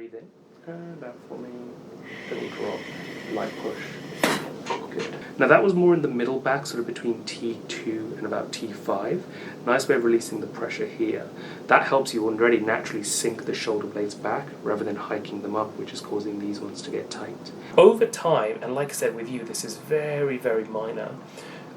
breathe in and out for me. Little drop, light push. Good. Now that was more in the middle back, sort of between T2 and about T5. Nice way of releasing the pressure here. That helps you already naturally sink the shoulder blades back rather than hiking them up, which is causing these ones to get tight. Over time, and like I said with you, this is very, very minor,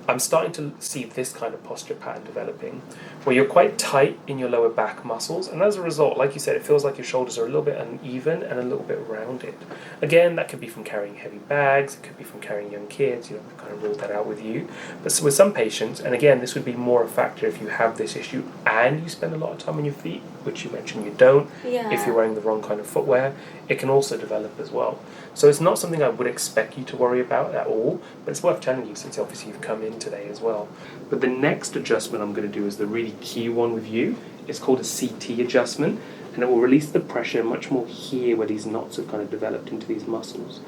I'm starting to see this kind of posture pattern developing, where you're quite tight in your lower back muscles, and as a result, like you said, it feels like your shoulders are a little bit uneven and a little bit rounded. Again, that could be from carrying heavy bags, it could be from carrying young kids, you know, we've kind of ruled that out with you. But with some patients, and again, this would be more a factor if you have this issue and you spend a lot of time on your feet, which you mentioned you don't, if you're wearing the wrong kind of footwear, it can also develop as well. So it's not something I would expect you to worry about at all, but it's worth telling you since obviously you've come in today as well. But the next adjustment I'm going to do is the really key one with you. It's called a CT adjustment, and it will release the pressure much more here where these knots have kind of developed into these muscles.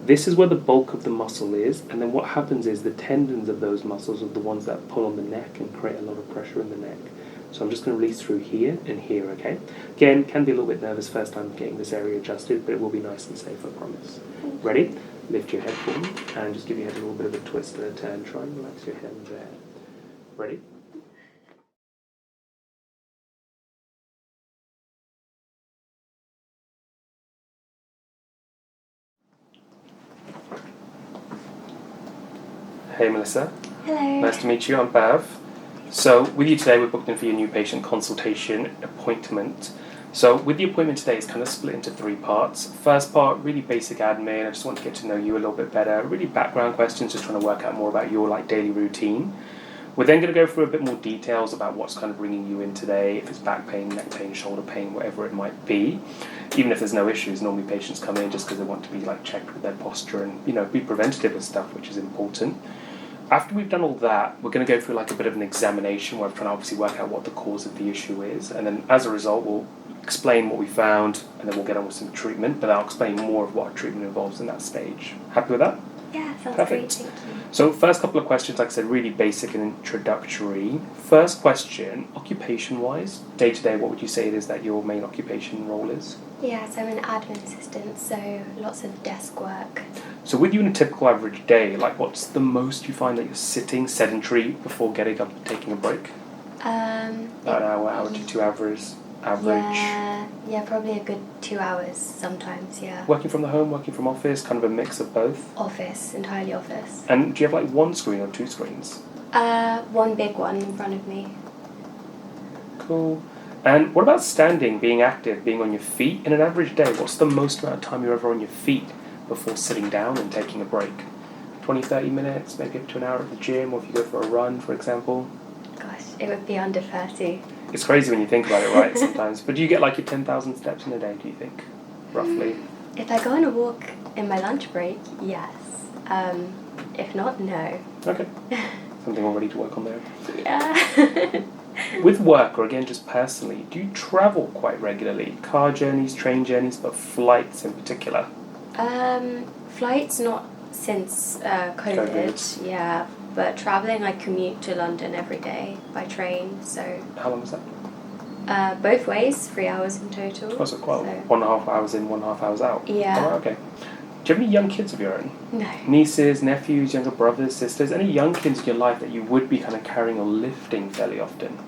This is where the bulk of the muscle is, and then what happens is the tendons of those muscles are the ones that pull on the neck and create a lot of pressure in the neck. So I'm just going to release through here and here, okay? Again, can be a little bit nervous first time getting this area adjusted, but it will be nice and safe, I promise. Ready? Lift your head forward and just give your head a little bit of a twist and a turn. Try and relax your head and your head. Ready? Hey Melissa. Hello. Nice to meet you, I'm Bav. So with you today, we're booked in for your new patient consultation appointment. So with the appointment today, it's kind of split into 3 parts. First part, really basic admin. I just want to get to know you a little bit better. Really background questions, just trying to work out more about your daily routine. We're then going to go through a bit more details about what's kind of bringing you in today, if it's back pain, neck pain, shoulder pain, whatever it might be. Even if there's no issues, normally patients come in just because they want to be checked with their posture and be preventative with stuff, which is important. After we've done all that, we're going to go through a bit of an examination where we're trying to obviously work out what the cause of the issue is, and then as a result we'll explain what we found, and then we'll get on with some treatment, but I'll explain more of what treatment involves in that stage. Happy with that? Yeah, sounds Perfect. great, thank you. So first couple of questions, like I said, really basic and introductory. First question, occupation-wise, day-to-day, what would you say it is that your main occupation role is? Yeah, so I'm an admin assistant, so lots of desk work. So with you in a typical average day, what's the most you find that you're sitting sedentary before getting up and taking a break? About an hour to 2 hours average. Yeah, probably a good 2 hours sometimes, yeah. Working from the home, working from office, kind of a mix of both? Office, entirely office. And do you have 1 screen or 2 screens? One big one in front of me. Cool. And what about standing, being active, being on your feet? In an average day, what's the most amount of time you're ever on your feet before sitting down and taking a break? 20, 30 minutes, maybe up to an hour at the gym, or if you go for a run, for example? Gosh, it would be under 30. It's crazy when you think about it, right, sometimes. But do you get your 10,000 steps in a day, do you think, roughly? If I go on a walk in my lunch break, yes. If not, no. Okay. Something already to work on there. Yeah. With work, or again just personally, do you travel quite regularly? Car journeys, train journeys, but flights in particular? Flights not since COVID, yeah. But travelling, I commute to London every day by train, so... How long is that? Both ways, 3 hours in total. Oh, so quite 1.5 hours in, 1.5 hours out? Yeah. Oh, okay. Do you have any young kids of your own? No. Nieces, nephews, younger brothers, sisters? Any young kids in your life that you would be kind of carrying or lifting fairly often?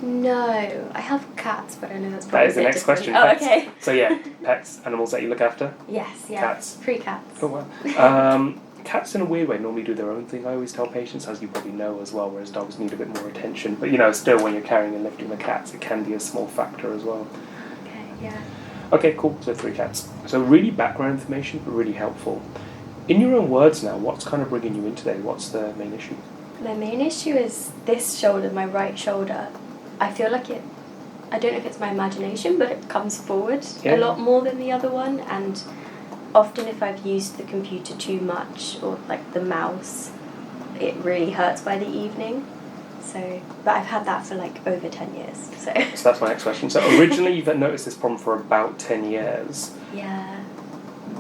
No. I have cats, but I know that's probably That is the next question. Oh, Pets. okay. So yeah, pets, animals that you look after? Yes, yeah. Cats. 3 cats. Oh, wow. Cats, in a weird way, normally do their own thing. I always tell patients, as you probably know as well, whereas dogs need a bit more attention. But, still, when you're carrying and lifting the cats, it can be a small factor as well. Okay, yeah. Okay, cool. So 3 cats. So really background information, but really helpful. In your own words now, what's kind of bringing you in today? What's the main issue? My main issue is this shoulder, my right shoulder. I feel like it, I don't know if it's my imagination, but it comes forward a lot more than the other one, and often if I've used the computer too much, or the mouse, it really hurts by the evening. So, but I've had that for over 10 years. So that's my next question. So originally you've noticed this problem for about 10 years. Yeah.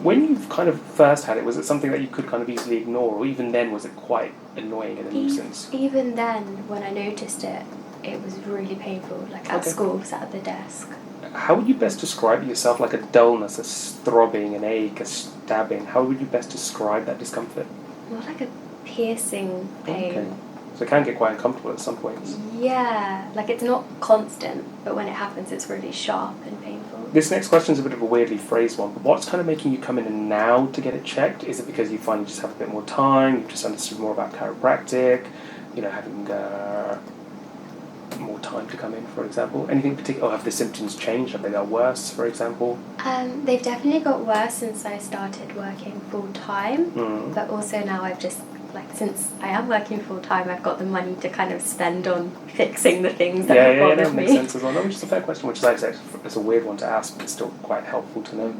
When you've kind of first had it, was it something that you could kind of easily ignore, or even then was it quite annoying and a nuisance? Even then, when I noticed it, it was really painful. At school, sat at the desk. how would you best describe it yourself? Like a dullness, a throbbing, an ache, a stabbing. How would you best describe that discomfort? More like a piercing pain. Okay. So it can get quite uncomfortable at some points. Yeah, like it's not constant, but when it happens, it's really sharp and painful. This next question is a bit of a weirdly phrased one, but what's kind of making you come in now to get it checked? Is it because you find you just have a bit more time, you've just understood more about chiropractic, having more time to come in, for example? Anything particular? Or have the symptoms changed? Have they got worse, for example? They've definitely got worse since I started working full time, but also now I've just, since I am working full time, I've got the money to kind of spend on fixing the things that have bothered me. That makes sense as well. No, which is a fair question, which is it's a weird one to ask, but it's still quite helpful to know.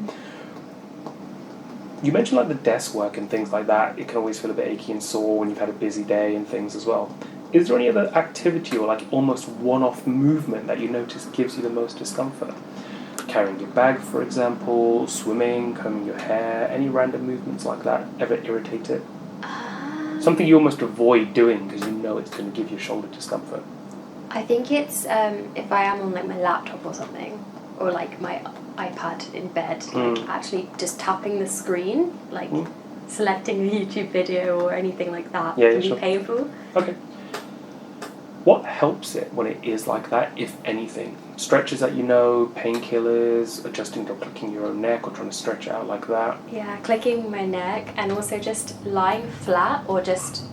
You mentioned the desk work and things like that. It can always feel a bit achy and sore when you've had a busy day and things as well. Is there any other activity or almost one-off movement that you notice gives you the most discomfort? Carrying your bag, for example, swimming, combing your hair, any random movements like that ever irritate it? Something you almost avoid doing because you know it's going to give you shoulder discomfort. I think it's if I am on my laptop or something, or my iPad in bed, actually just tapping the screen, selecting a YouTube video or anything like that can be painful. Okay. What helps it when it is like that, if anything? Stretches that painkillers, adjusting or clicking your own neck or trying to stretch it out like that? Yeah, clicking my neck and also just lying flat or just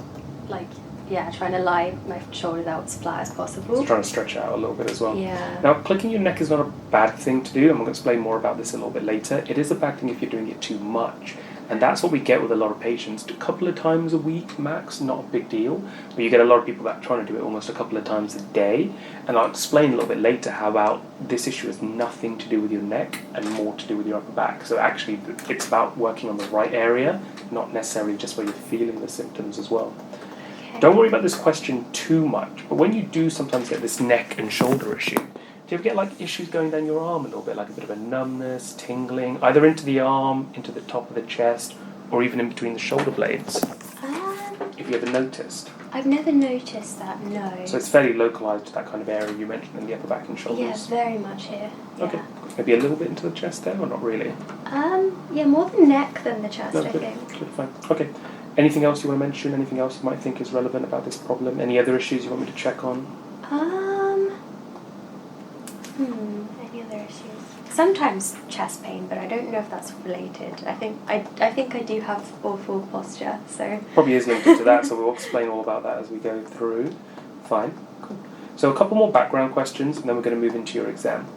trying to lie my shoulders out as flat as possible. So trying to stretch it out a little bit as well. Yeah. Now, clicking your neck is not a bad thing to do. I'm going to explain more about this a little bit later. It is a bad thing if you're doing it too much. And that's what we get with a lot of patients. A couple of times a week, max, not a big deal. But you get a lot of people that are trying to do it almost a couple of times a day. And I'll explain a little bit later how about this issue has nothing to do with your neck and more to do with your upper back. So actually, it's about working on the right area, not necessarily just where you're feeling the symptoms as well. Okay. Don't worry about this question too much. But when you do sometimes get this neck and shoulder issue, do you ever get issues going down your arm a little bit, like a bit of a numbness, tingling, either into the arm, into the top of the chest, or even in between the shoulder blades? Have you ever noticed? I've never noticed that, no. So it's fairly localised to that kind of area you mentioned in the upper back and shoulders? Yeah, very much here. Okay. Maybe a little bit into the chest there, or not really? Yeah, more the neck than the chest, no, I think. Good, fine. Okay. Anything else you want to mention? Anything else you might think is relevant about this problem? Any other issues you want me to check on? Any other issues? Sometimes chest pain, but I don't know if that's related. I think I do have awful posture, so... Probably is linked to that, so we'll explain all about that as we go through. Fine, cool. So a couple more background questions, and then we're going to move into your exam.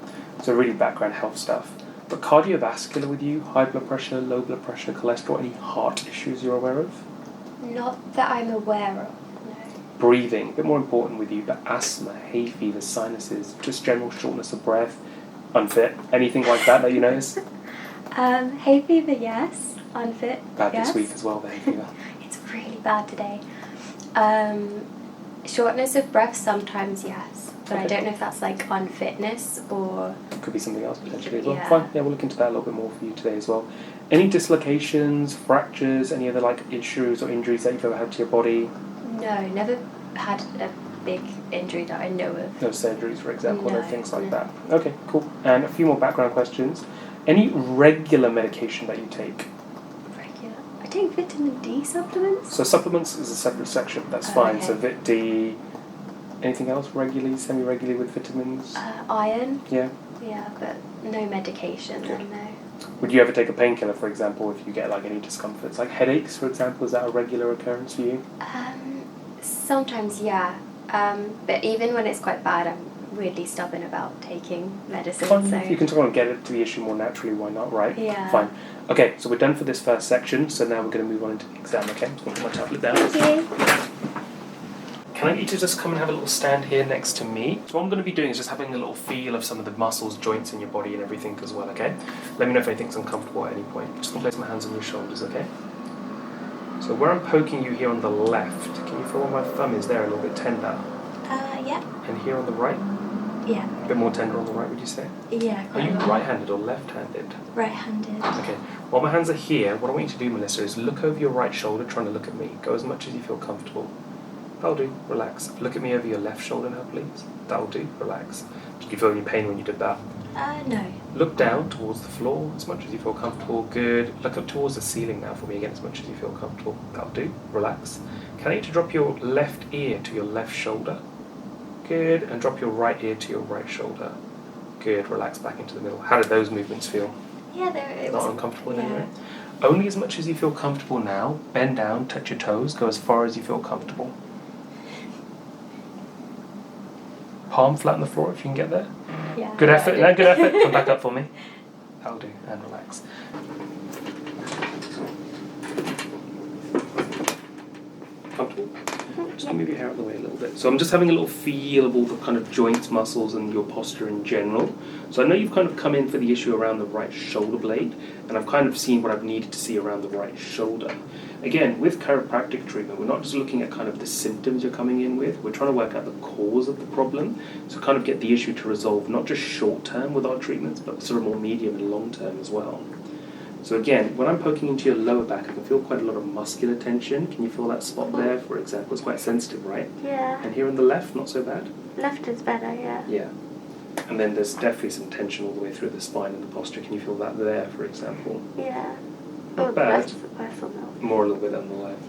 So really background health stuff. But cardiovascular with you, high blood pressure, low blood pressure, cholesterol, any heart issues you're aware of? Not that I'm aware of. Breathing, a bit more important with you, but asthma, hay fever, sinuses, just general shortness of breath, unfit, anything like that you notice? Hay fever, yes. Unfit, bad yes. This week as well, the hay fever. It's really bad today. Shortness of breath, sometimes, yes. But okay. I don't know if that's unfitness or... Could be something else potentially as well. Yeah. Fine, yeah, we'll look into that a little bit more for you today as well. Any dislocations, fractures, any other issues or injuries that you've ever had to your body? No, never had a big injury that I know of. No surgeries, for example, no things like that. Okay, cool. And a few more background questions. Any regular medication that you take? Regular? I take vitamin D supplements. So supplements is a separate section, that's fine. Okay. So Vit D, anything else regularly, semi-regularly with vitamins? Iron. Yeah. Yeah, but no medication, no. Would you ever take a painkiller, for example, if you get any discomforts? Like headaches, for example, is that a regular occurrence for you? Sometimes, yeah. But even when it's quite bad, I'm weirdly stubborn about taking medicine. Fine. So. If you can sort of get it to the issue more naturally, why not, right? Yeah. Fine. Okay, so we're done for this first section, so now we're going to move on into the exam, okay? So I'll put my tablet down. Okay. Can I get you to just come and have a little stand here next to me? So what I'm going to be doing is just having a little feel of some of the muscles, joints in your body and everything as well, okay? Let me know if anything's uncomfortable at any point. Just going to place my hands on your shoulders, okay? So where I'm poking you here on the left, can you feel where my thumb is there, a little bit tender? Yeah. And here on the right? Yeah. A bit more tender on the right, would you say? Yeah. Are you right-handed or left-handed? Right-handed. Okay. While my hands are here, what I want you to do, Melissa, is look over your right shoulder, trying to look at me. Go as much as you feel comfortable. That'll do. Relax. Look at me over your left shoulder now, please. That'll do. Relax. Did you feel any pain when you did that? No. Look down towards the floor as much as you feel comfortable. Good. Look up towards the ceiling now for me again as much as you feel comfortable. That'll do. Relax. Can I get you to drop your left ear to your left shoulder? Good. And drop your right ear to your right shoulder. Good. Relax back into the middle. How did those movements feel? Yeah, it was not uncomfortable in yeah. any way? Only as much as you feel comfortable now. Bend down, touch your toes, go as far as you feel comfortable. Palm flat on the floor if you can get there. Yeah. Good effort. No, good effort. Come back up for me. That'll do. And relax. Comfortable? Just move your hair out of the way a little bit. So I'm just having a little feel of all the kind of joints, muscles, and your posture in general. So I know you've kind of come in for the issue around the right shoulder blade, and I've kind of seen what I've needed to see around the right shoulder. Again, with chiropractic treatment, we're not just looking at kind of the symptoms you're coming in with, we're trying to work out the cause of the problem, so kind of get the issue to resolve, not just short term with our treatments, but sort of more medium and long term as well. So again, when I'm poking into your lower back, I can feel quite a lot of muscular tension. Can you feel that spot there, for example? It's quite sensitive, right? Yeah. And here on the left, not so bad? Left is better, yeah. Yeah. And then there's definitely some tension all the way through the spine and the posture. Can you feel that there, for example? Yeah. Not bad. The left is worse on that. More a little bit on the left.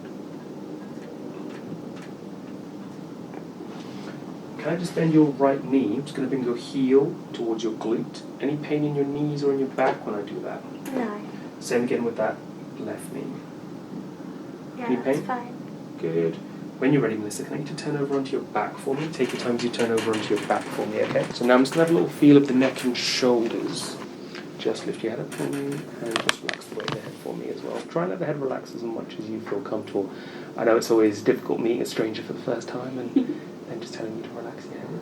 Can I just bend your right knee? I'm just going to bring your heel towards your glute. Any pain in your knees or in your back when I do that? No. Same again with that left knee. Yeah, Any that's pain? fine. Good. When you're ready, Melissa, can I get you to turn over onto your back for me? Take your time as you turn over onto your back for me, okay? So now I'm just going to have a little feel of the neck and shoulders. Just lift your head up for me and just relax the weight of the head for me as well. Try and let the head relax as much as you feel comfortable. I know it's always difficult meeting a stranger for the first time and then just telling you to relax your head.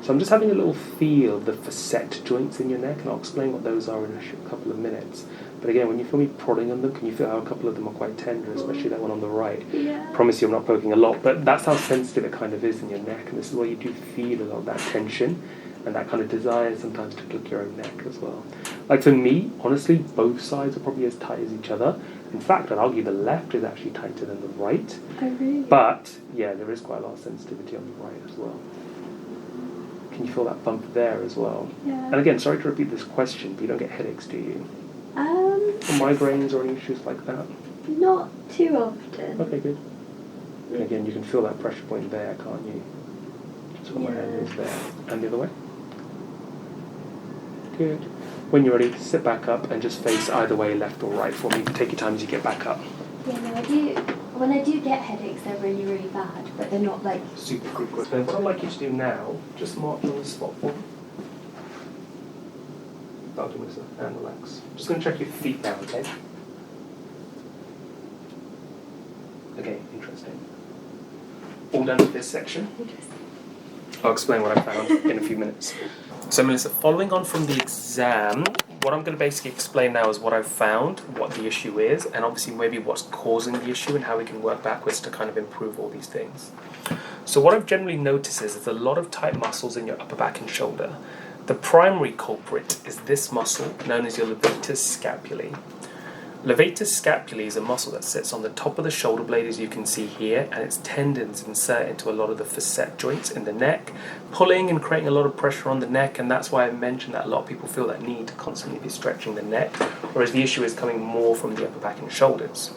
So I'm just having a little feel of the facet joints in your neck, and I'll explain what those are in a couple of minutes. But again, when you feel me prodding on them, can you feel how a couple of them are quite tender, especially that one on the right? Yeah. I promise you I'm not poking a lot, but that's how sensitive it kind of is in your neck, and this is why you do feel a lot of that tension and that kind of desire sometimes to look your own neck as well. Like for me, honestly, both sides are probably as tight as each other. In fact, I'd argue the left is actually tighter than the right. Oh, really? But, yeah, there is quite a lot of sensitivity on the right as well. Can you feel that bump there as well? Yeah. And again, sorry to repeat this question, but you don't get headaches, do you? Or migraines or any issues like that? Not too often. Okay, good. And again, you can feel that pressure point there, can't you? Just where my hand is there. And the other way? Good. When you're ready, sit back up and just face either way, left or right for me. Take your time as you get back up. Yeah, no, I do. When I do get headaches, they're really, really bad, but they're not like... Super quick. Then what I'd like you to do now, just march on the spot for me. That'll do, Melissa. And relax. Just going to check your feet now, okay? Okay, interesting. All done with this section? Interesting. I'll explain what I found in a few minutes. So Melissa, following on from the exam, what I'm going to basically explain now is what I've found, what the issue is, and obviously maybe what's causing the issue and how we can work backwards to kind of improve all these things. So what I've generally noticed is there's a lot of tight muscles in your upper back and shoulder. The primary culprit is this muscle, known as your levator scapulae. Levator scapulae is a muscle that sits on the top of the shoulder blade, as you can see here, and its tendons insert into a lot of the facet joints in the neck, pulling and creating a lot of pressure on the neck, and that's why I mentioned that a lot of people feel that need to constantly be stretching the neck, whereas the issue is coming more from the upper back and shoulders.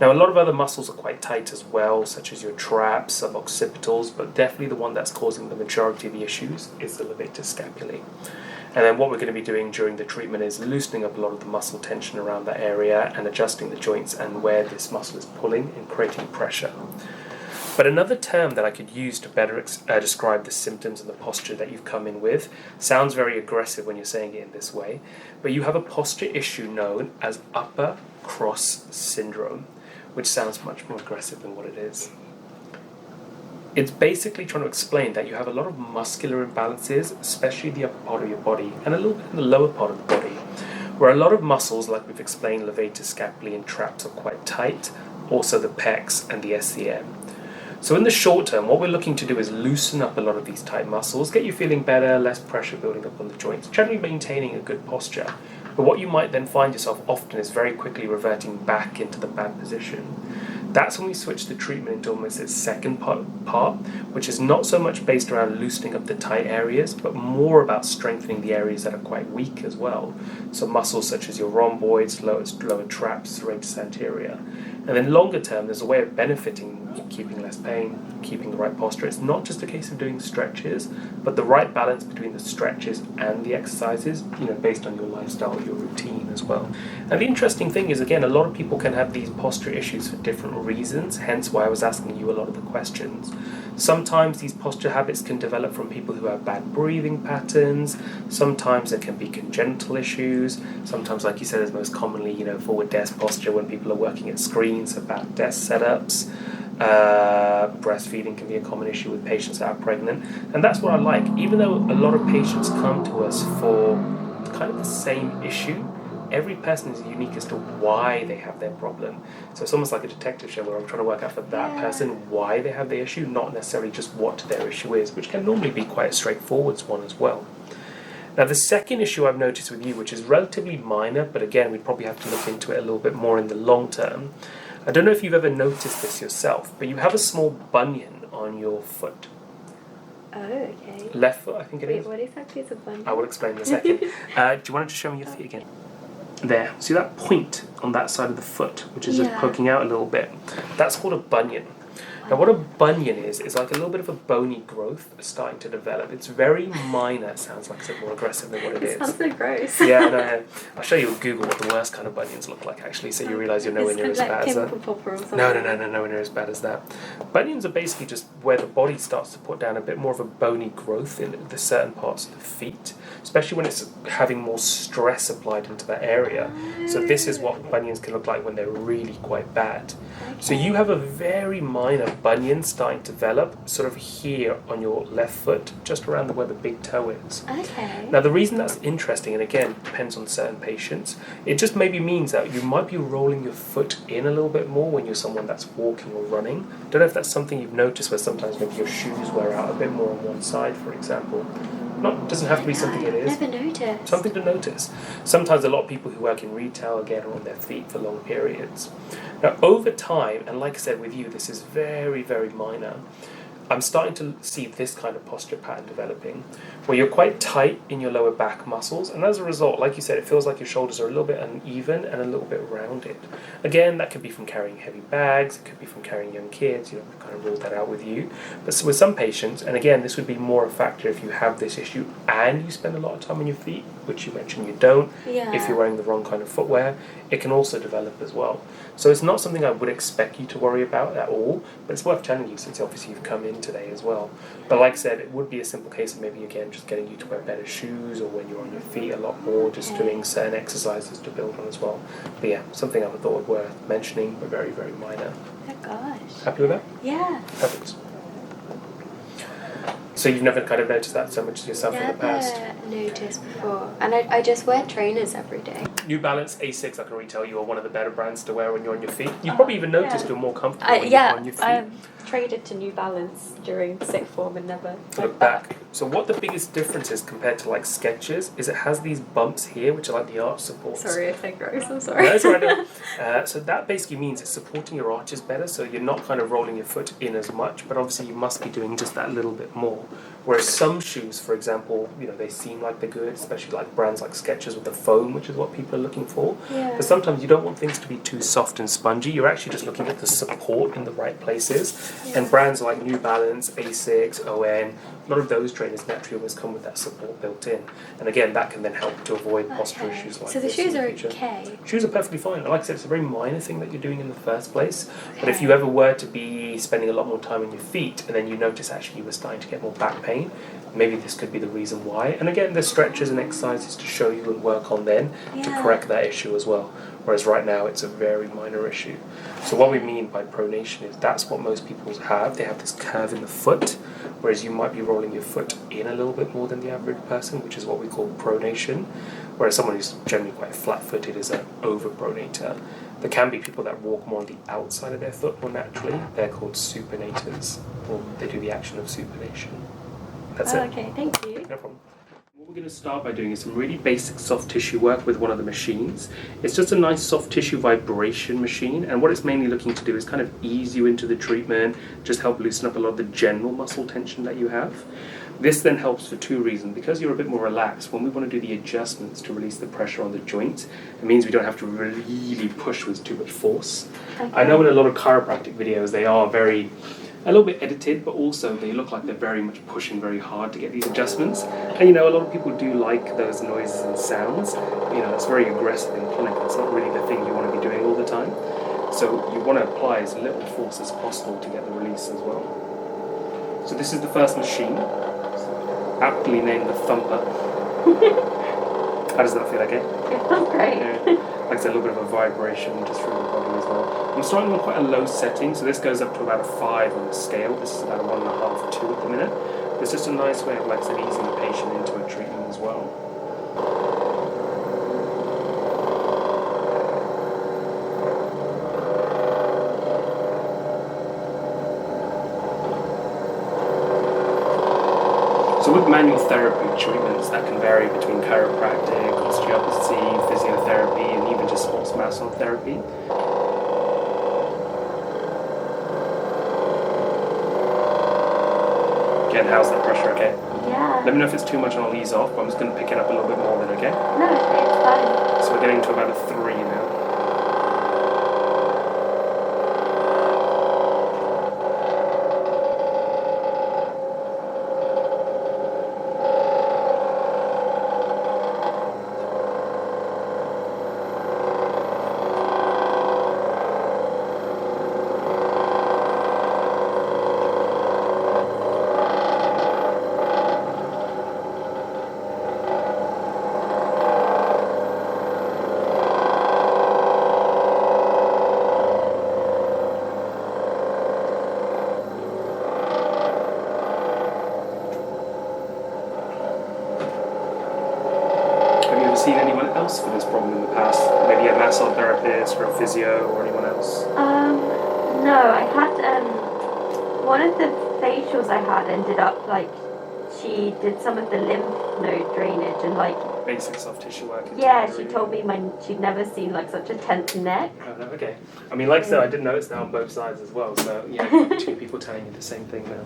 Now, a lot of other muscles are quite tight as well, such as your traps, suboccipitals, but definitely the one that's causing the majority of the issues is the levator scapulae. And then what we're going to be doing during the treatment is loosening up a lot of the muscle tension around that area and adjusting the joints and where this muscle is pulling and creating pressure. But another term that I could use to better describe the symptoms and the posture that you've come in with sounds very aggressive when you're saying it in this way, but you have a posture issue known as upper cross syndrome, which sounds much more aggressive than what it is. It's basically trying to explain that you have a lot of muscular imbalances, especially the upper part of your body, and a little bit in the lower part of the body, where a lot of muscles, like we've explained, levator scapulae and traps, are quite tight, also the pecs and the SCM. So in the short term, what we're looking to do is loosen up a lot of these tight muscles, get you feeling better, less pressure building up on the joints, generally maintaining a good posture. But what you might then find yourself often is very quickly reverting back into the bad position. That's when we switch the treatment into almost its second part, which is not so much based around loosening up the tight areas, but more about strengthening the areas that are quite weak as well. So muscles such as your rhomboids, lower traps, serratus anterior. And then longer term, there's a way of benefiting, keeping less pain, keeping the right posture. It's not just a case of doing stretches, but the right balance between the stretches and the exercises, based on your lifestyle, your routine as well. And the interesting thing is, again, a lot of people can have these posture issues for different reasons, hence why I was asking you a lot of the questions. Sometimes these posture habits can develop from people who have bad breathing patterns. Sometimes there can be congenital issues. Sometimes, like you said, is most commonly, forward desk posture when people are working at screens, so bad desk setups. Breastfeeding can be a common issue with patients that are pregnant. And that's what I like. Even though a lot of patients come to us for kind of the same issue, every person is unique as to why they have their problem. So it's almost like a detective show where I'm trying to work out for that person why they have the issue, not necessarily just what their issue is, which can normally be quite a straightforward one as well. Now, the second issue I've noticed with you, which is relatively minor, but again, we'd probably have to look into it a little bit more in the long term. I don't know if you've ever noticed this yourself, but you have a small bunion on your foot. Oh, okay. Left foot, I think it is. What exactly is a bunion? I will explain in a second. Do you want to just show me your feet again? There. See that point on that side of the foot, which is just poking out a little bit? That's called a bunion. Now, what a bunion is like a little bit of a bony growth starting to develop. It's very minor. It sounds like it's more aggressive than what it is. It sounds so gross. Yeah, no. I'll show you on Google what the worst kind of bunions look like, actually, so you realise you're nowhere near as bad as that. Nowhere near as bad as that. Bunions are basically just where the body starts to put down a bit more of a bony growth in the certain parts of the feet, especially when it's having more stress applied into that area. So this is what bunions can look like when they're really quite bad. Okay. So you have a very minor bunion starting to develop sort of here on your left foot, just around where the big toe is. Okay. Now the reason that's interesting, and again depends on certain patients, it just maybe means that you might be rolling your foot in a little bit more when you're someone that's walking or running. Don't know if that's something you've noticed, where sometimes maybe your shoes wear out a bit more on one side, for example. Doesn't have to be something it is. Never noticed. Something to notice. Sometimes a lot of people who work in retail, again, are on their feet for long periods. Now, over time, and like I said with you, this is very, very minor, I'm starting to see this kind of posture pattern developing, where you're quite tight in your lower back muscles, and as a result, like you said, it feels like your shoulders are a little bit uneven and a little bit rounded. Again, that could be from carrying heavy bags, it could be from carrying young kids, we kind of ruled that out with you. But with some patients, and again, this would be more a factor if you have this issue and you spend a lot of time on your feet, which you mentioned you don't, if you're wearing the wrong kind of footwear, it can also develop as well. So it's not something I would expect you to worry about at all, but it's worth telling you since obviously you've come in today as well. But like I said, it would be a simple case of maybe again just getting you to wear better shoes, or when you're on your feet a lot more, just doing certain exercises to build on as well. But yeah, something I thought worth mentioning, but very, very minor. Oh gosh. Happy with that? Yeah. Perfect. So you've never kind of noticed that so much yourself in the past? Never noticed before. And I just wear trainers every day. New Balance A6, I can already tell you, are one of the better brands to wear when you're on your feet. You probably even noticed you're more comfortable when you're on your feet. I traded to New Balance during sixth form and never went back. So what the biggest difference is compared to like Skechers is it has these bumps here, which are like the arch supports. Sorry if they're gross, I'm sorry. No, that's all right. So that basically means it's supporting your arches better, so you're not kind of rolling your foot in as much, but obviously you must be doing just that little bit more. Whereas some shoes, for example, they seem like they're good, especially like brands like Skechers with the foam, which is what people are looking for. Yeah. But sometimes you don't want things to be too soft and spongy. You're actually just looking at the support in the right places. Yeah. And brands like New Balance, A6, ON, a lot of those trainers naturally always come with that support built in. And again, that can then help to avoid posture issues like this. So the shoes are okay? Shoes are perfectly fine. Like I said, it's a very minor thing that you're doing in the first place. Okay. But if you ever were to be spending a lot more time on your feet, and then you notice actually you were starting to get more back pain, maybe this could be the reason why. And again, there's stretches and exercises to show you and work on then to correct that issue as well. Whereas right now, it's a very minor issue. So what we mean by pronation is that's what most people have. They have this curve in the foot, whereas you might be rolling your foot in a little bit more than the average person, which is what we call pronation. Whereas someone who's generally quite flat-footed is an overpronator. There can be people that walk more on the outside of their foot more naturally. They're called supinators, or they do the action of supination. That's it. Okay, thank you. No problem. What we're We're going to start by doing some really basic soft tissue work with one of the machines. It's just a nice soft tissue vibration machine, and what it's mainly looking to do is kind of ease you into the treatment, just help loosen up a lot of the general muscle tension that you have. This then helps for two reasons. Because you're a bit more relaxed, when we want to do the adjustments to release the pressure on the joint, it means we don't have to really push with too much force. Okay. I know in a lot of chiropractic videos they are a little bit edited, but also they look like they're very much pushing very hard to get these adjustments. And a lot of people do like those noises and sounds. It's very aggressive in clinic. It's not really the thing you want to be doing all the time. So you want to apply as little force as possible to get the release as well. So this is the first machine, aptly named the Thumper. How does that feel, okay? It feels great. Yeah. Like I said, a little bit of a vibration just through the body as well. I'm starting on quite a low setting, so this goes up to about a 5 on the scale. This is about a 1.5 or 2 at the minute. It's just a nice way of, like I said, easing the patient into a treatment as well. So with manual therapy treatments, that can vary between chiropractic, osteopathy, physiotherapy, and even just sports massage therapy. Again, how's that pressure, okay? Yeah. Let me know if it's too much and I'll ease off, but I'm just going to pick it up a little bit more then, okay? No, it's fine. So we're getting to about a 3 now. Seen anyone else for this problem in the past? Maybe a massage therapist or a physio or anyone else? No, I had one of the facials I had ended up she did some of the lymph node drainage and basic soft tissue work. Yeah, she told me she'd never seen such a tense neck. Oh, no, okay. I mean, like I said, I did notice that on both sides as well. So two people telling you the same thing now.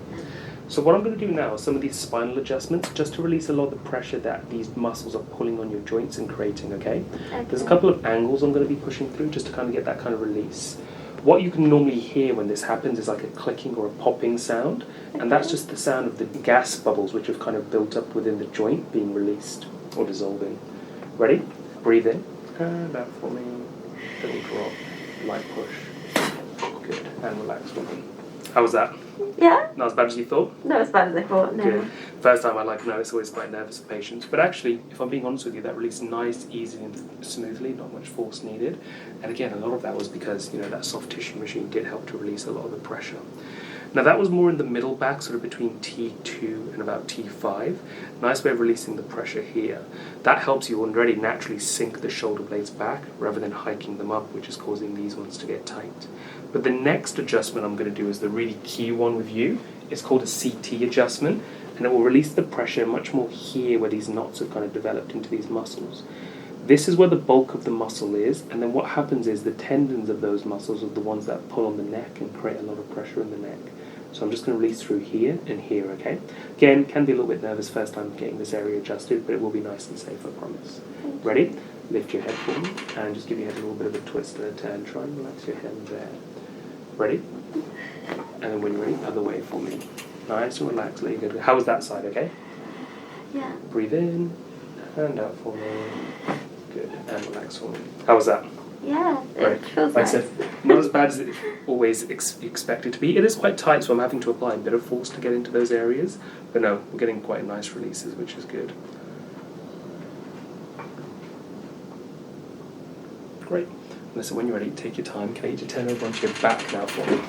So what I'm going to do now is some of these spinal adjustments just to release a lot of the pressure that these muscles are pulling on your joints and creating, okay? There's a couple of angles I'm going to be pushing through just to kind of get that kind of release. What you can normally hear when this happens is like a clicking or a popping sound, and that's just the sound of the gas bubbles which have kind of built up within the joint being released or dissolving. Ready? Breathe in, and out for me, little drop, light push, good, and relax for me. How was that? Yeah. Not as bad as you thought? Not as bad as I thought, no. Good. First time I know it's always quite nervous for patients, but actually, if I'm being honest with you, that released nice, easy and smoothly, not much force needed. And again, a lot of that was because, that soft tissue machine did help to release a lot of the pressure. Now that was more in the middle back, sort of between T2 and about T5. Nice way of releasing the pressure here. That helps you already naturally sink the shoulder blades back rather than hiking them up, which is causing these ones to get tight. But the next adjustment I'm going to do is the really key one with you. It's called a CT adjustment, and it will release the pressure much more here where these knots have kind of developed into these muscles. This is where the bulk of the muscle is, and then what happens is the tendons of those muscles are the ones that pull on the neck and create a lot of pressure in the neck. So I'm just going to release through here and here, okay? Again, can be a little bit nervous first time getting this area adjusted, but it will be nice and safe, I promise. Ready? Lift your head for me, and just give your head a little bit of a twist and a turn. Try and relax your head there. Ready? And then when you're ready, other way for me. Nice and relaxed, let you go. How was that side, okay? Yeah. Breathe in, and out for me. Good, and relax for me. How was that? Yeah, it feels like nice. I said, not as bad as it always expected to be. It is quite tight, so I'm having to apply a bit of force to get into those areas. But no, we're getting quite nice releases, which is good. Great. Listen, when you're ready, take your time. Can I get you to turn over onto your back now for me?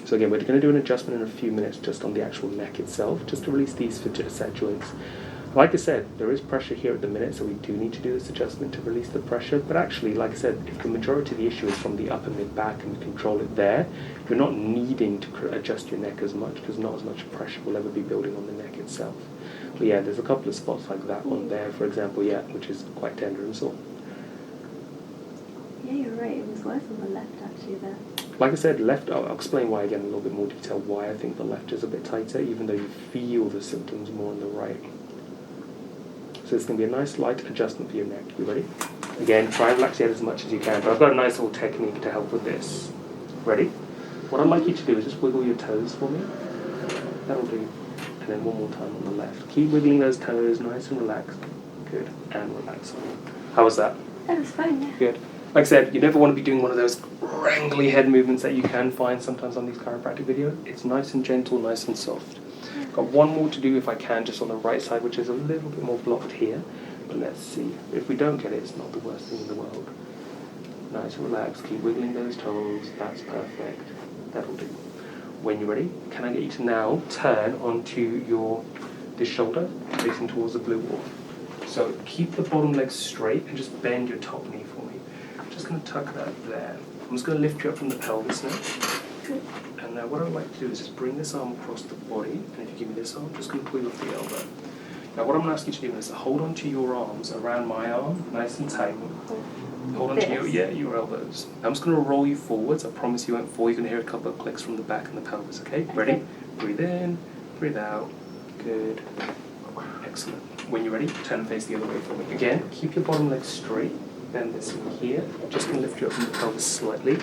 So again, we're going to do an adjustment in a few minutes just on the actual neck itself, just to release these set joints. Like I said, there is pressure here at the minute, so we do need to do this adjustment to release the pressure. But actually, like I said, if the majority of the issue is from the upper mid-back and we control it there, you're not needing to adjust your neck as much because not as much pressure will ever be building on the neck itself. But yeah, there's a couple of spots like that one there, for example, yeah, which is quite tender and sore. Yeah, you're right. It was worse on the left actually there. Like I said, left, I'll explain why again in a little bit more detail why I think the left is a bit tighter, even though you feel the symptoms more on the right. So it's going to be a nice light adjustment for your neck. You ready? Again, try and relax your head as much as you can, but I've got a nice little technique to help with this. Ready? What I'd like you to do is just wiggle your toes for me. That'll do. And then one more time on the left. Keep wiggling those toes, nice and relaxed. Good. And relax. How was that? That was fine, yeah. Good. Like I said, you never want to be doing one of those wrangly head movements that you can find sometimes on these chiropractic videos. It's nice and gentle, nice and soft. Got one more to do if I can, just on the right side, which is a little bit more blocked here. But let's see. If we don't get it, it's not the worst thing in the world. Nice and relaxed. Keep wiggling those toes. That's perfect. That'll do. When you're ready, can I get you to now turn onto this shoulder, facing towards the blue wall? So keep the bottom leg straight and just bend your top knee for me. I'm just going to tuck that there. I'm just going to lift you up from the pelvis now. And now what I'd like to do is just bring this arm across the body, and if you give me this arm, I'm just going to pull you off the elbow. Now what I'm going to ask you to do is to hold onto your arms around my arm, nice and tight. Hold onto your elbows. I'm just going to roll you forwards. I promise you won't fall. You're going to hear a couple of clicks from the back and the pelvis, okay? Ready? Breathe in, breathe out. Good. Excellent. When you're ready, turn and face the other way for me. Again, keep your bottom leg straight. Bend this in here. Just going to lift you up from the pelvis slightly.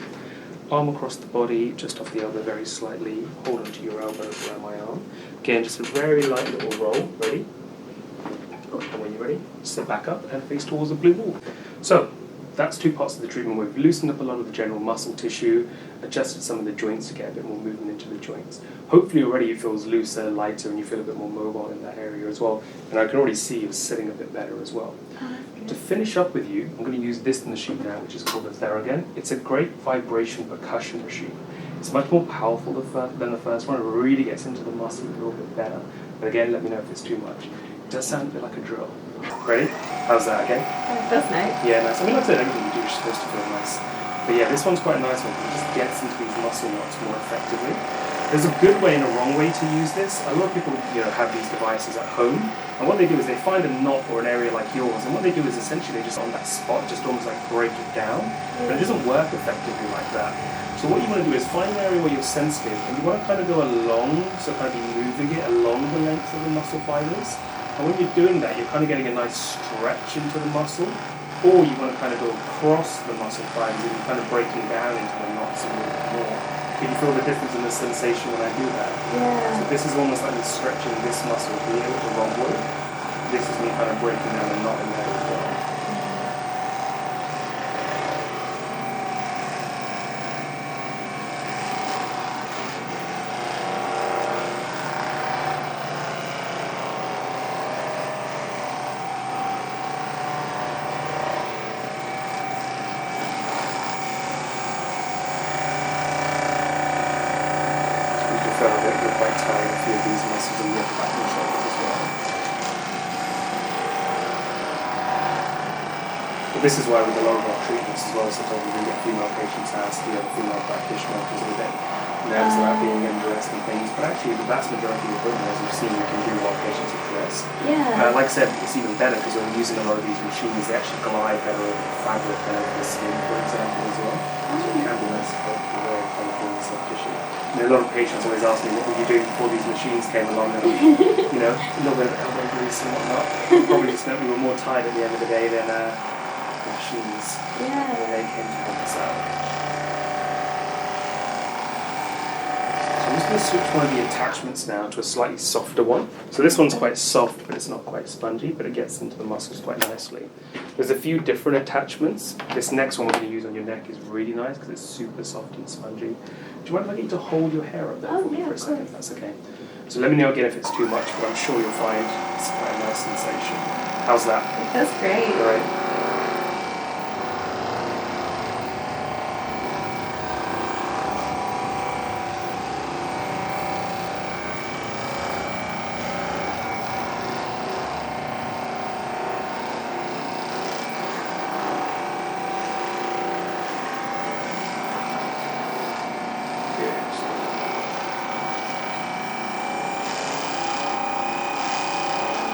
Arm across the body, just off the elbow very slightly. Hold onto your elbows around my arm. Again, just a very light little roll. Ready? And when you're ready, sit back up and face towards the blue wall. So, that's two parts of the treatment. We've loosened up a lot of the general muscle tissue, adjusted some of the joints to get a bit more movement into the joints. Hopefully already it feels looser, lighter, and you feel a bit more mobile in that area as well. And I can already see you're sitting a bit better as well. To finish up with you, I'm going to use this machine now, which is called the Theragun. It's a great vibration percussion machine. It's much more powerful than the first one. It really gets into the muscle a little bit better. But again, let me know if it's too much. It does sound a bit like a drill. Ready? How's that, okay? That's nice. Yeah, nice. I mean, like I said, everything you do is supposed to feel nice. But yeah, this one's quite a nice one because it just gets into these muscle knots more effectively. There's a good way and a wrong way to use this. A lot of people, have these devices at home, and what they do is they find a knot or an area like yours, and what they do is essentially they just on that spot, just almost like break it down. But it doesn't work effectively like that. So what you want to do is find an area where you're sensitive, and you want to kind of go along, so kind of be moving it along the length of the muscle fibers. And when you're doing that, you're kind of getting a nice stretch into the muscle, or you want to kind of go across the muscle fibers and you're kind of breaking down into the knots a little bit more. Can you feel the difference in the sensation when I do that? Yeah. So this is almost like me stretching this muscle here with the rhomboid. This is me kind of breaking down the knot in there as well. You're quite tired of a few of these muscles in the upper back and shoulders as well. But this is why with a lot of our treatments as well, sometimes we do get female patients ask the female practitioner because they're a bit nervous about being undressed and things. But actually the vast majority of equipment, as you've seen, we can do while patients are dressed. Yeah. Like I said, it's even better because when we're using a lot of these machines, they actually glide better over the fabric than over the skin, for example, as well. So it can be nice for very comfortable and soft tissue. A lot of patients always ask me, what were you doing before these machines came along? And, a little bit of elbow grease and whatnot. Probably just meant we were more tired at the end of the day than the machines. Yeah. When they came to help us out. So I'm just going to switch one of the attachments now to a slightly softer one. So this one's quite soft, but it's not quite spongy, but it gets into the muscles quite nicely. There's a few different attachments. This next one we're going to use on your neck is really nice because it's super soft and spongy. Do you mind if I get you to hold your hair up there for me for a second? That's okay. So let me know again if it's too much, but I'm sure you'll find it's quite a nice sensation. How's that? That's great. Great.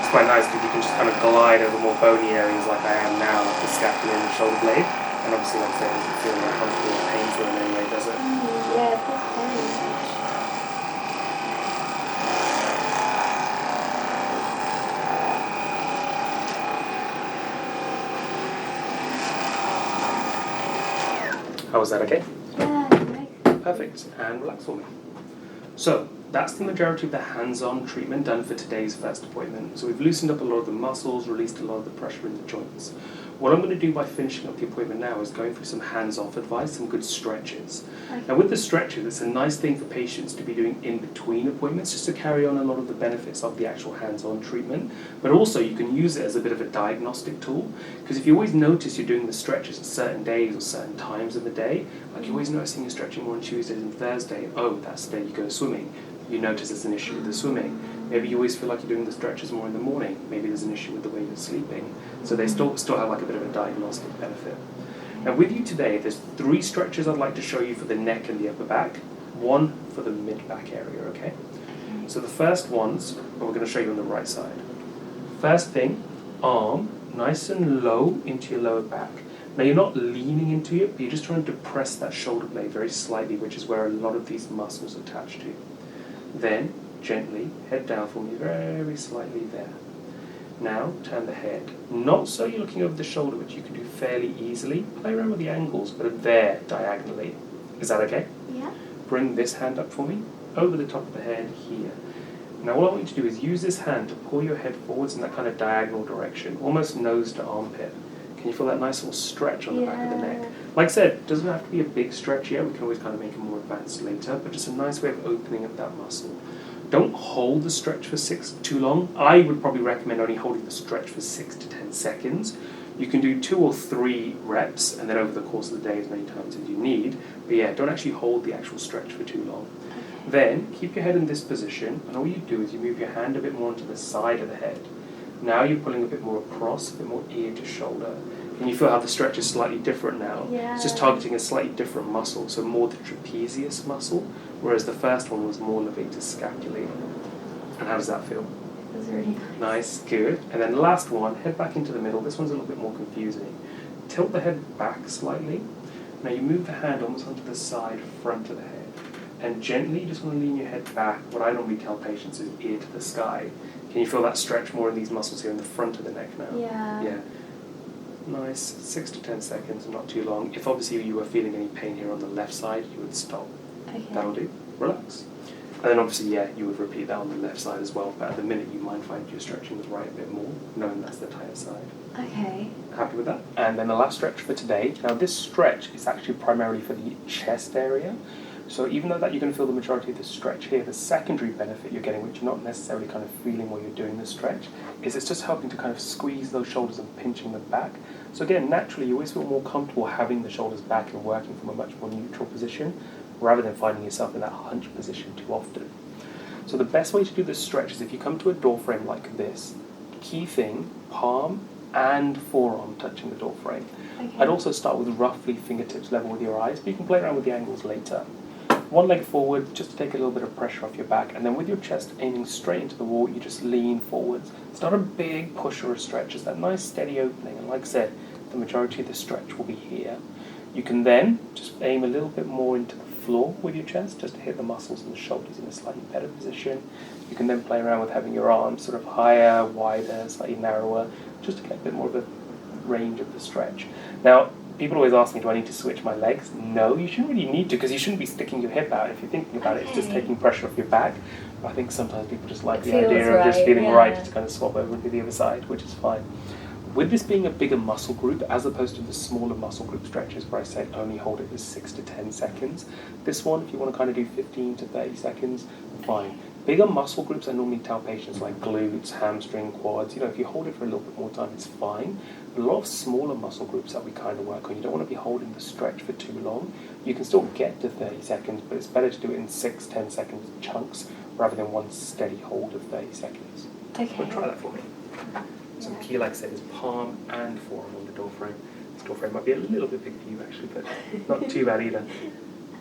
It's quite nice because you can just kind of glide over more bony areas like I am now, like the scapula and the shoulder blade. And obviously, like I said, it doesn't feel like comfortable or painful in any way, does it? Yeah, it feels very nice. How was that, okay? Yeah, nice. Perfect, and relax for me. So, that's the majority of the hands-on treatment done for today's first appointment. So we've loosened up a lot of the muscles, released a lot of the pressure in the joints. What I'm going to do by finishing up the appointment now is going through some hands-off advice, some good stretches. Okay. Now with the stretches, it's a nice thing for patients to be doing in between appointments just to carry on a lot of the benefits of the actual hands-on treatment. But also you can use it as a bit of a diagnostic tool, because if you always notice you're doing the stretches at certain days or certain times of the day, like you're always noticing you're stretching more on Tuesdays and Thursday, oh, that's the day you go swimming. You notice there's an issue with the swimming. Maybe you always feel like you're doing the stretches more in the morning. Maybe there's an issue with the way you're sleeping. So they still have like a bit of a diagnostic benefit. Now with you today, there's 3 stretches I'd like to show you for the neck and the upper back, 1 for the mid-back area, okay? So the first ones, we're going to show you on the right side. First thing, arm nice and low into your lower back. Now you're not leaning into it, but you're just trying to depress that shoulder blade very slightly, which is where a lot of these muscles attach to. Then, gently, head down for me, very slightly there. Now, turn the head. Not so you're looking over the shoulder, which you can do fairly easily. Play around with the angles, but there, diagonally. Is that okay? Yeah. Bring this hand up for me, over the top of the head, here. Now, what I want you to do is use this hand to pull your head forwards in that kind of diagonal direction, almost nose to armpit. Can you feel that nice little stretch on the back of the neck? Like I said, it doesn't have to be a big stretch yet. We can always kind of make it more advanced later, but just a nice way of opening up that muscle. Don't hold the stretch for too long. I would probably recommend only holding the stretch for 6 to 10 seconds. You can do 2 or 3 reps, and then over the course of the day as many times as you need. But yeah, don't actually hold the actual stretch for too long. Okay. Then, keep your head in this position, and all you do is you move your hand a bit more onto the side of the head. Now you're pulling a bit more across, a bit more ear to shoulder. And you feel how the stretch is slightly different now. Yeah. It's just targeting a slightly different muscle, so more the trapezius muscle, whereas the first one was more levator scapulae. And how does that feel? It was really nice. Nice, good. And then the last one, head back into the middle. This one's a little bit more confusing. Tilt the head back slightly. Now you move the hand almost onto the side front of the head. And gently, you just want to lean your head back. What I normally tell patients is ear to the sky. Can you feel that stretch more in these muscles here in the front of the neck now? Yeah. Yeah. Nice, 6 to 10 seconds, not too long. If obviously you were feeling any pain here on the left side, you would stop. Okay. That'll do. Relax. And then obviously, yeah, you would repeat that on the left side as well, but at the minute you might find your stretching the right a bit more, knowing that's the tighter side. Okay. Happy with that? And then the last stretch for today. Now this stretch is actually primarily for the chest area. So even though that you're going to feel the majority of the stretch here, the secondary benefit you're getting, which you're not necessarily kind of feeling while you're doing the stretch, is it's just helping to kind of squeeze those shoulders and pinching them back. So again, naturally you always feel more comfortable having the shoulders back and working from a much more neutral position, rather than finding yourself in that hunch position too often. So the best way to do this stretch is if you come to a door frame like this, key thing, palm and forearm touching the door frame. Okay. I'd also start with roughly fingertips level with your eyes, but you can play around with the angles later. One leg forward, just to take a little bit of pressure off your back, and then with your chest aiming straight into the wall, you just lean forwards. It's not a big push or a stretch, it's that nice steady opening, and like I said, the majority of the stretch will be here. You can then just aim a little bit more into the floor with your chest, just to hit the muscles and the shoulders in a slightly better position. You can then play around with having your arms sort of higher, wider, slightly narrower, just to get a bit more of a range of the stretch. Now, people always ask me, do I need to switch my legs? No, you shouldn't really need to, because you shouldn't be sticking your hip out. If you're thinking about it, it's just taking pressure off your back. I think sometimes people just like the idea of just feeling right to kind of swap over to the other side, which is fine. With this being a bigger muscle group, as opposed to the smaller muscle group stretches where I said only hold it for 6 to 10 seconds, this one, if you want to kind of do 15 to 30 seconds, fine. Bigger muscle groups, I normally tell patients like glutes, hamstring, quads, if you hold it for a little bit more time, it's fine. But a lot of smaller muscle groups that we kind of work on, you don't want to be holding the stretch for too long. You can still get to 30 seconds, but it's better to do it in 6, 10 seconds chunks rather than one steady hold of 30 seconds. Okay. Well, try that for me. So the key, like I said, is palm and forearm on the door frame. This door frame might be a little bit big for you actually, but not too bad either.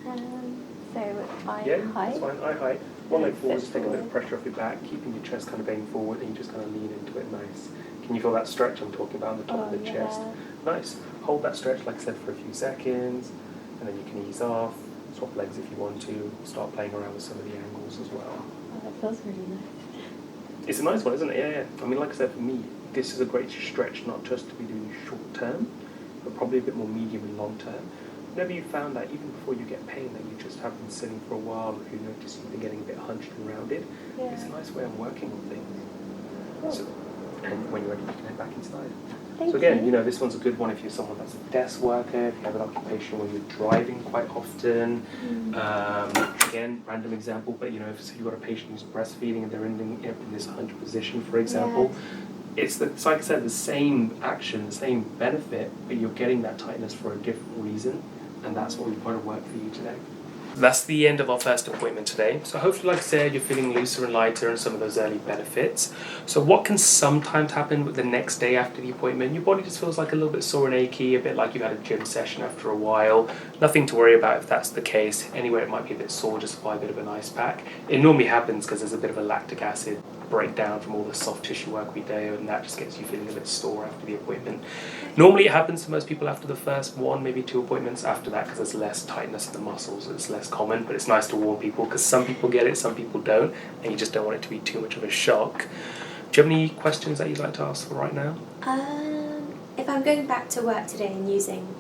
So eye Yeah, height. that's fine. Eye height. One leg forward, just take a bit of pressure off your back, keeping your chest kind of banging forward, and you just kind of lean into it nice. Can you feel that stretch I'm talking about on the top of the chest? Nice. Hold that stretch, like I said, for a few seconds, and then you can ease off, swap legs if you want to, start playing around with some of the angles as well. Oh, that feels really nice. It's a nice one, isn't it? Yeah, yeah. I mean, like I said, for me, this is a great stretch, not just to be doing short term, but probably a bit more medium and long term. Whenever you found that, even before you get pain, that you just have been sitting for a while, or you notice you've been getting a bit hunched and rounded, it's a nice way of working on things. Cool. So, and when you're ready, you can head back inside. Thank so again, you. This one's a good one if you're someone that's a desk worker, if you have an occupation where you're driving quite often. Again, random example, but if you've got a patient who's breastfeeding and they're in this hunch position, for example, it's like I said, the same action, the same benefit, but you're getting that tightness for a different reason, and that's what we want to work for you today. That's the end of our first appointment today. So hopefully, like I said, you're feeling looser and lighter and some of those early benefits. So what can sometimes happen with the next day after the appointment? Your body just feels like a little bit sore and achy, a bit like you've had a gym session after a while. Nothing to worry about if that's the case. Anywhere it might be a bit sore, just apply a bit of an ice pack. It normally happens because there's a bit of a lactic acid breakdown from all the soft tissue work we do, and that just gets you feeling a bit sore after the appointment. Normally it happens to most people after the first one, maybe 2 appointments after that, because there's less tightness of the muscles. It's less common, but it's nice to warn people because some people get it, some people don't, and you just don't want it to be too much of a shock. Do you have any questions that you'd like to ask for right now? If I'm going back to work today and using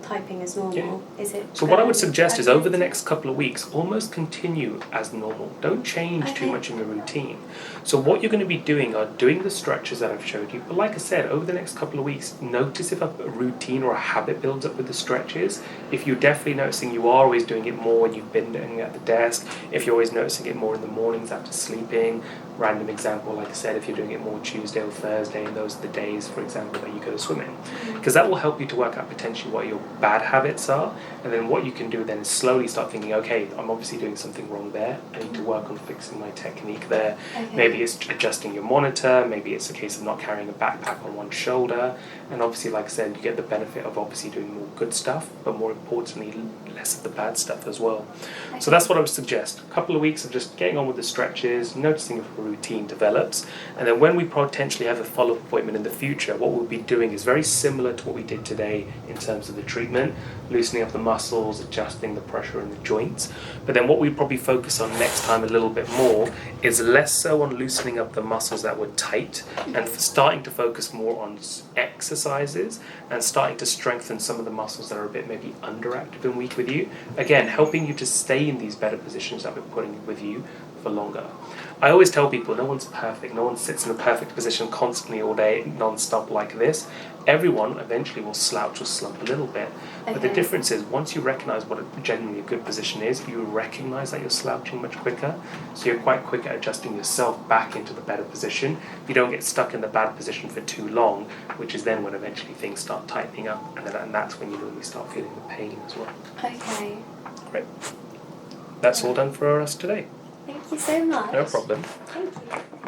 typing as normal, is it? So what I would suggest is over the next couple of weeks, almost continue as normal. Don't change too much in your routine. So what you're going to be doing are doing the stretches that I've showed you. But like I said, over the next couple of weeks, notice if a routine or a habit builds up with the stretches. If you're definitely noticing you are always doing it more when you've been doing it at the desk, if you're always noticing it more in the mornings after sleeping, random example, like I said, if you're doing it more Tuesday or Thursday, and those are the days, for example, that you go to swimming. Because that will help you to work out potentially what your bad habits are, and then what you can do then is slowly start thinking, okay, I'm obviously doing something wrong there, I need to work on fixing my technique there. Maybe it's adjusting your monitor, maybe it's a case of not carrying a backpack on one shoulder, and obviously, like I said, you get the benefit of obviously doing more good stuff, but more importantly, less of the bad stuff as well. So that's what I would suggest. A couple of weeks of just getting on with the stretches, noticing if a routine develops, and then when we potentially have a follow-up appointment in the future, what we'll be doing is very similar to what we did today in terms of the treatment, loosening up the muscles, adjusting the pressure in the joints. But then what we probably focus on next time a little bit more is less so on loosening up the muscles that were tight and starting to focus more on exercises and starting to strengthen some of the muscles that are a bit maybe underactive and weak with you. Again, helping you to stay in these better positions that we're putting with you for longer. I always tell people no one's perfect. No one sits in a perfect position constantly all day, non-stop like this. Everyone eventually will slouch or slump a little bit. But the difference is once you recognize what genuinely a good position is, you recognize that you're slouching much quicker. So you're quite quick at adjusting yourself back into the better position. You don't get stuck in the bad position for too long, which is then when eventually things start tightening up, and that's when you normally start feeling the pain as well. Okay. Great. That's all done for us today. Thank you so much. No problem. Thank you.